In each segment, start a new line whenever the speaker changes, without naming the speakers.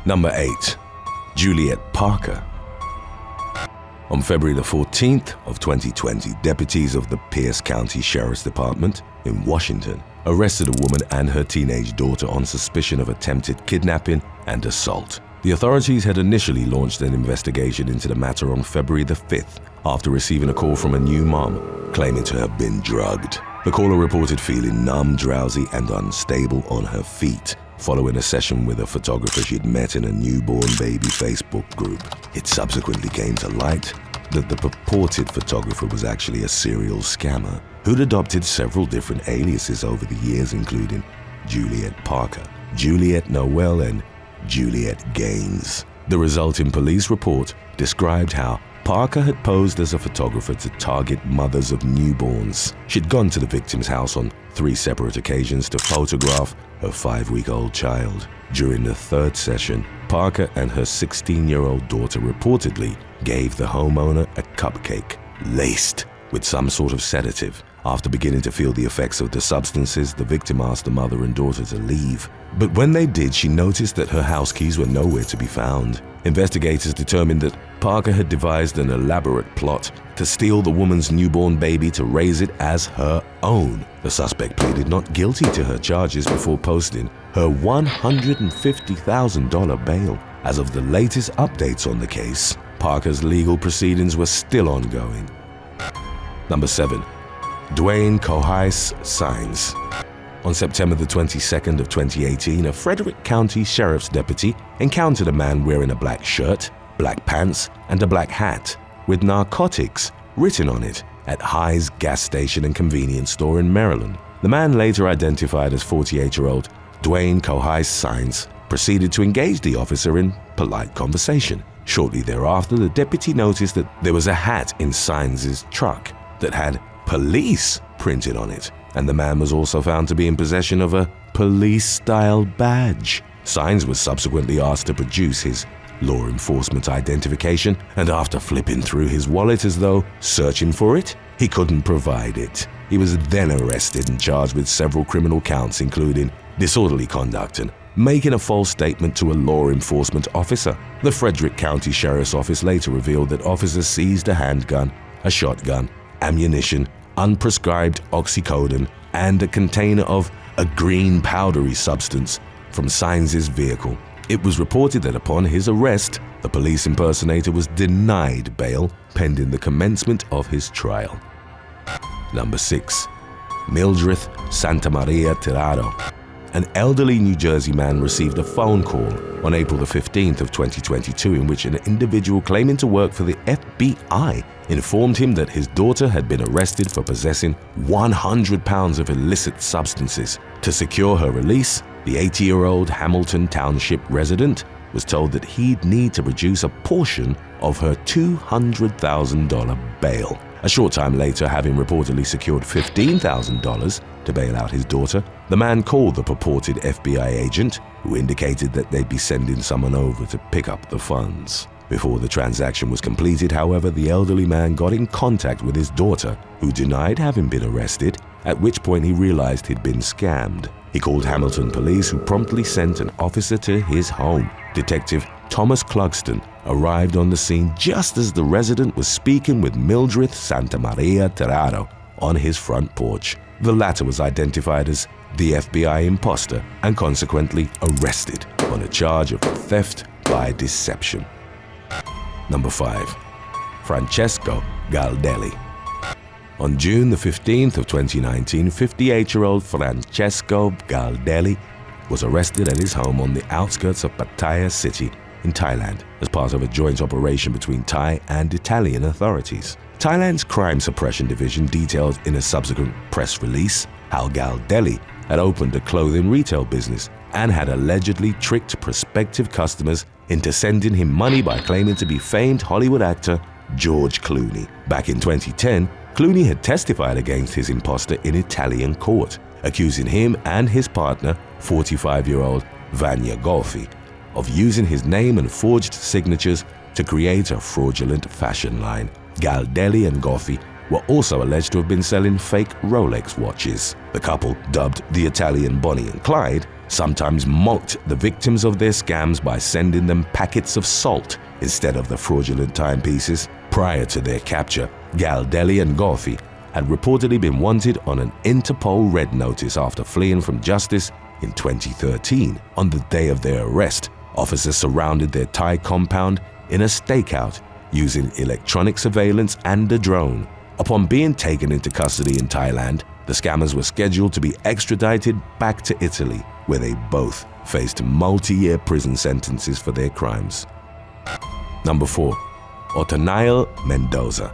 Number 8. Juliet Parker. On February the 14th of 2020, deputies of the Pierce County Sheriff's Department in Washington arrested a woman and her teenage daughter on suspicion of attempted kidnapping and assault. The authorities had initially launched an investigation into the matter on February the 5th after receiving a call from a new mom claiming to have been drugged. The caller reported feeling numb, drowsy, and unstable on her feet following a session with a photographer she'd met in a newborn baby Facebook group. It subsequently came to light that the purported photographer was actually a serial scammer who'd adopted several different aliases over the years, including Juliet Parker, Juliet Noel, and Juliet Gaines. The resulting police report described how Parker had posed as a photographer to target mothers of newborns. She'd gone to the victim's house on 3 separate occasions to photograph her 5-week-old child. During the 3rd session, Parker and her 16-year-old daughter reportedly gave the homeowner a cupcake laced with some sort of sedative. After beginning to feel the effects of the substances, the victim asked the mother and daughter to leave. But when they did, she noticed that her house keys were nowhere to be found. Investigators determined that Parker had devised an elaborate plot to steal the woman's newborn baby to raise it as her own. The suspect pleaded not guilty to her charges before posting her $150,000 bail. As of the latest updates on the case, Parker's legal proceedings were still ongoing. Number 7. Dwayne Cohise Saenz. On September the 22nd of 2018, a Frederick County Sheriff's deputy encountered a man wearing a black shirt, black pants, and a black hat with narcotics written on it at High's gas station and convenience store in Maryland. The man, later identified as 48-year-old Dwayne Cohise Saenz, proceeded to engage the officer in polite conversation. Shortly thereafter, the deputy noticed that there was a hat in Saenz's truck that had "police" printed on it, and the man was also found to be in possession of a police-style badge. Saenz was subsequently asked to produce his law enforcement identification, and after flipping through his wallet as though searching for it, he couldn't provide it. He was then arrested and charged with several criminal counts, including disorderly conduct and making a false statement to a law enforcement officer. The Frederick County Sheriff's Office later revealed that officers seized a handgun, a shotgun, ammunition, unprescribed oxycodone, and a container of a green powdery substance from Saenz's vehicle. It was reported that upon his arrest, the police impersonator was denied bail pending the commencement of his trial. Number 6. Mildred Santamaria Tirado. An elderly New Jersey man received a phone call on April the 15th of 2022 in which an individual claiming to work for the FBI informed him that his daughter had been arrested for possessing 100 pounds of illicit substances. To secure her release, the 80-year-old Hamilton Township resident was told that he'd need to produce a portion of her $200,000 bail. A short time later, having reportedly secured $15,000 to bail out his daughter, the man called the purported FBI agent, who indicated that they'd be sending someone over to pick up the funds. Before the transaction was completed, however, the elderly man got in contact with his daughter, who denied having been arrested, at which point he realized he'd been scammed. He called Hamilton police, who promptly sent an officer to his home. Detective Thomas Clugston arrived on the scene just as the resident was speaking with Mildred Santamaria Tirado on his front porch. The latter was identified as the FBI imposter and consequently arrested on a charge of theft by deception. Number 5. Francesco Galdelli. On June the 15th of 2019, 58-year-old Francesco Galdelli was arrested at his home on the outskirts of Pattaya City in Thailand as part of a joint operation between Thai and Italian authorities. Thailand's Crime Suppression Division detailed in a subsequent press release how Galdelli had opened a clothing retail business and had allegedly tricked prospective customers into sending him money by claiming to be famed Hollywood actor George Clooney. Back in 2010, Clooney had testified against his imposter in Italian court, accusing him and his partner, 45-year-old Vanya Golfi, of using his name and forged signatures to create a fraudulent fashion line. Galdelli and Golfi were also alleged to have been selling fake Rolex watches. The couple, dubbed the Italian Bonnie and Clyde, sometimes mocked the victims of their scams by sending them packets of salt instead of the fraudulent timepieces. Prior to their capture, Galdelli and Goffi had reportedly been wanted on an Interpol red notice after fleeing from justice in 2013. On the day of their arrest, officers surrounded their Thai compound in a stakeout using electronic surveillance and a drone. Upon being taken into custody in Thailand, the scammers were scheduled to be extradited back to Italy, where they both faced multi-year prison sentences for their crimes. Number 4. Othaniel Mendoza.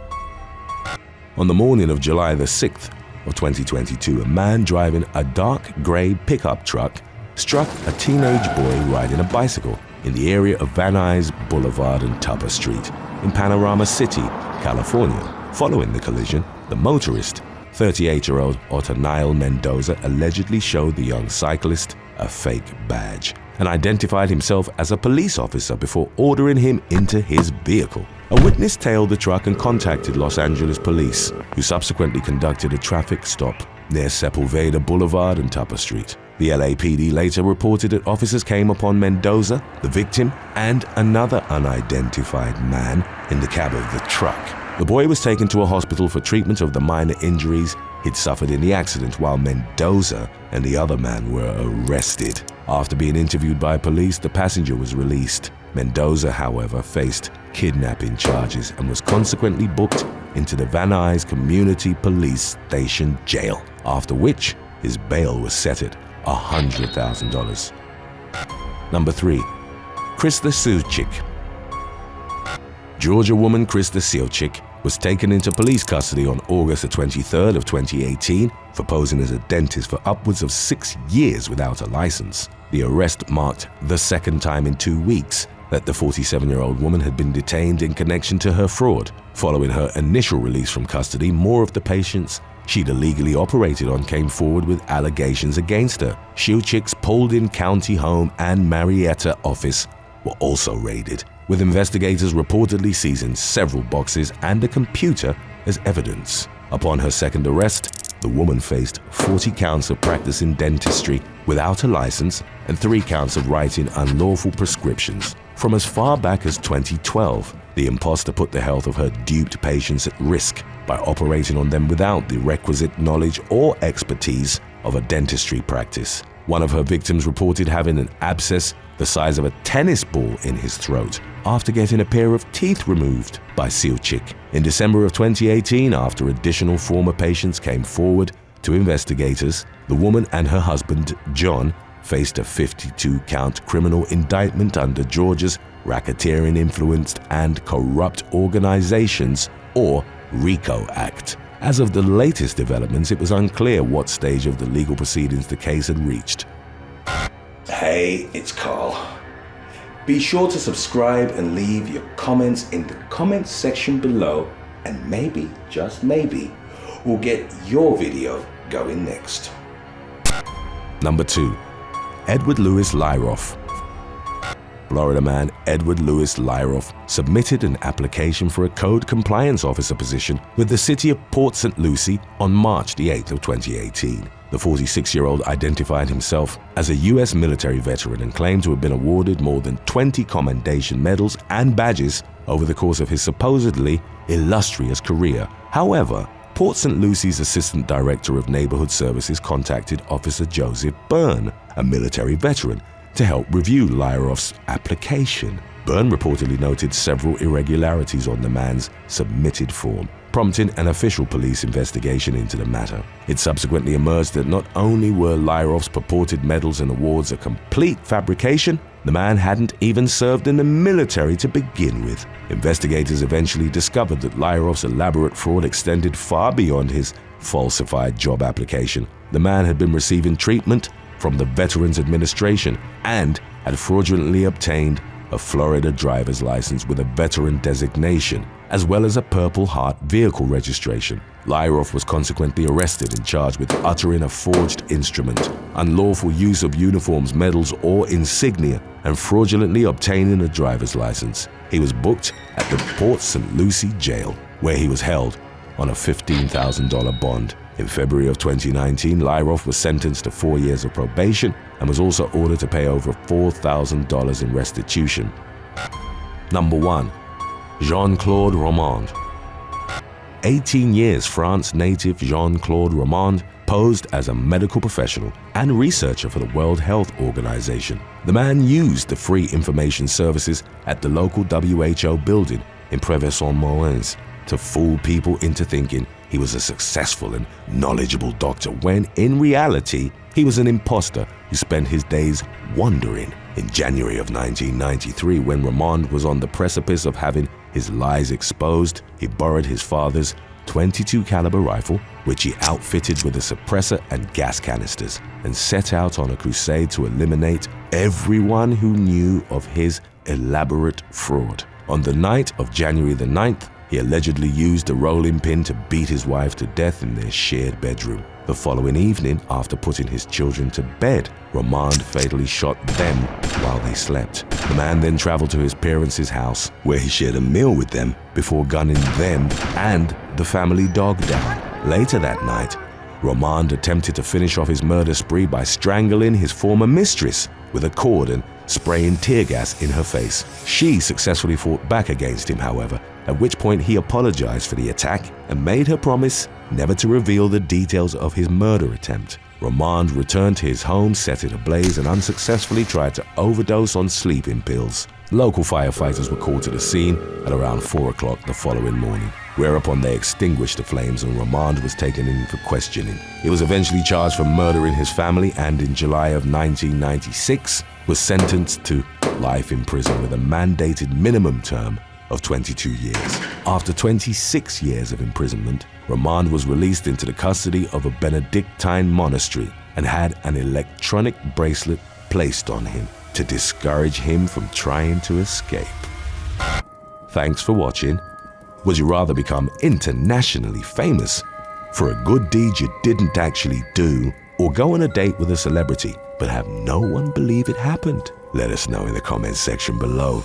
On the morning of July the 6th of 2022, a man driving a dark grey pickup truck struck a teenage boy riding a bicycle in the area of Van Nuys Boulevard and Tupper Street in Panorama City, California. Following the collision, the motorist, 38-year-old Othaniel Mendoza, allegedly showed the young cyclist a fake badge and identified himself as a police officer before ordering him into his vehicle. A witness tailed the truck and contacted Los Angeles police, who subsequently conducted a traffic stop near Sepulveda Boulevard and Tupper Street. The LAPD later reported that officers came upon Mendoza, the victim, and another unidentified man in the cab of the truck. The boy was taken to a hospital for treatment of the minor injuries he'd suffered in the accident, while Mendoza and the other man were arrested. After being interviewed by police, the passenger was released. Mendoza, however, faced kidnapping charges and was consequently booked into the Van Nuys Community Police Station jail, after which his bail was set at $100,000. Number 3. Krista Siwczyk. Georgia woman Krista Siwczyk was taken into police custody on August the 23rd of 2018 for posing as a dentist for upwards of 6 years without a license. The arrest marked the second time in 2 weeks that the 47-year-old woman had been detained in connection to her fraud. Following her initial release from custody, more of the patients she'd illegally operated on came forward with allegations against her. Siwczyk's Paulding County home and Marietta office were also raided, with investigators reportedly seizing several boxes and a computer as evidence. Upon her second arrest, the woman faced 40 counts of practicing dentistry without a license and 3 counts of writing unlawful prescriptions. From as far back as 2012, the imposter put the health of her duped patients at risk by operating on them without the requisite knowledge or expertise of a dentistry practice. One of her victims reported having an abscess the size of a tennis ball in his throat after getting a pair of teeth removed by Siwczyk. In December of 2018, after additional former patients came forward to investigators, the woman and her husband, John, faced a 52-count criminal indictment under Georgia's Racketeering Influenced and Corrupt Organizations, or RICO Act. As of the latest developments, it was unclear what stage of the legal proceedings the case had reached.
Hey, it's Carl. Be sure to subscribe and leave your comments in the comments section below, and maybe, just maybe, we'll get your video going next.
Number 2. Edward Louis Lyroff. Florida man Edward Louis Lyroff submitted an application for a code compliance officer position with the city of Port St. Lucie on March the 8th of 2018. The 46-year-old identified himself as a U.S. military veteran and claimed to have been awarded more than 20 commendation medals and badges over the course of his supposedly illustrious career. However, Port St. Lucie's Assistant Director of Neighborhood Services contacted Officer Joseph Byrne, a military veteran, to help review Lyroff's application. Byrne reportedly noted several irregularities on the man's submitted form, prompting an official police investigation into the matter. It subsequently emerged that not only were Lyroff's purported medals and awards a complete fabrication, the man hadn't even served in the military to begin with. Investigators eventually discovered that Lyroff's elaborate fraud extended far beyond his falsified job application. The man had been receiving treatment from the Veterans Administration and had fraudulently obtained a Florida driver's license with a veteran designation, as well as a Purple Heart vehicle registration. Lyroff was consequently arrested and charged with uttering a forged instrument, unlawful use of uniforms, medals, or insignia, and fraudulently obtaining a driver's license. He was booked at the Port St. Lucie jail, where he was held on a $15,000 bond. In February of 2019, Lyrov was sentenced to 4 years of probation and was also ordered to pay over $4,000 in restitution. Number 1. Jean-Claude Romand. 18 years France native Jean-Claude Romand posed as a medical professional and researcher for the World Health Organization. The man used the free information services at the local WHO building in Prevey-sur-Meurens to fool people into thinking he was a successful and knowledgeable doctor when, in reality, he was an imposter who spent his days wandering. In January of 1993, when Romand was on the precipice of having his lies exposed, he borrowed his father's .22 caliber rifle, which he outfitted with a suppressor and gas canisters, and set out on a crusade to eliminate everyone who knew of his elaborate fraud. On the night of January the 9th, he allegedly used a rolling pin to beat his wife to death in their shared bedroom. The following evening, after putting his children to bed, Romand fatally shot them while they slept. The man then traveled to his parents' house, where he shared a meal with them before gunning them and the family dog down. Later that night, Romand attempted to finish off his murder spree by strangling his former mistress with a cord and spraying tear gas in her face. She successfully fought back against him, however, at which point he apologized for the attack and made her promise never to reveal the details of his murder attempt. Romand returned to his home, set it ablaze, and unsuccessfully tried to overdose on sleeping pills. Local firefighters were called to the scene at around 4 o'clock the following morning, whereupon they extinguished the flames and Romand was taken in for questioning. He was eventually charged for murdering his family and in July of 1996 was sentenced to life in prison with a mandated minimum term of 22 years. After 26 years of imprisonment, Romand was released into the custody of a Benedictine monastery and had an electronic bracelet placed on him to discourage him from trying to escape. Thanks for watching. Would you rather become internationally famous for a good deed you didn't actually do, or go on a date with a celebrity but have no one believe it happened? Let us know in the comments section below.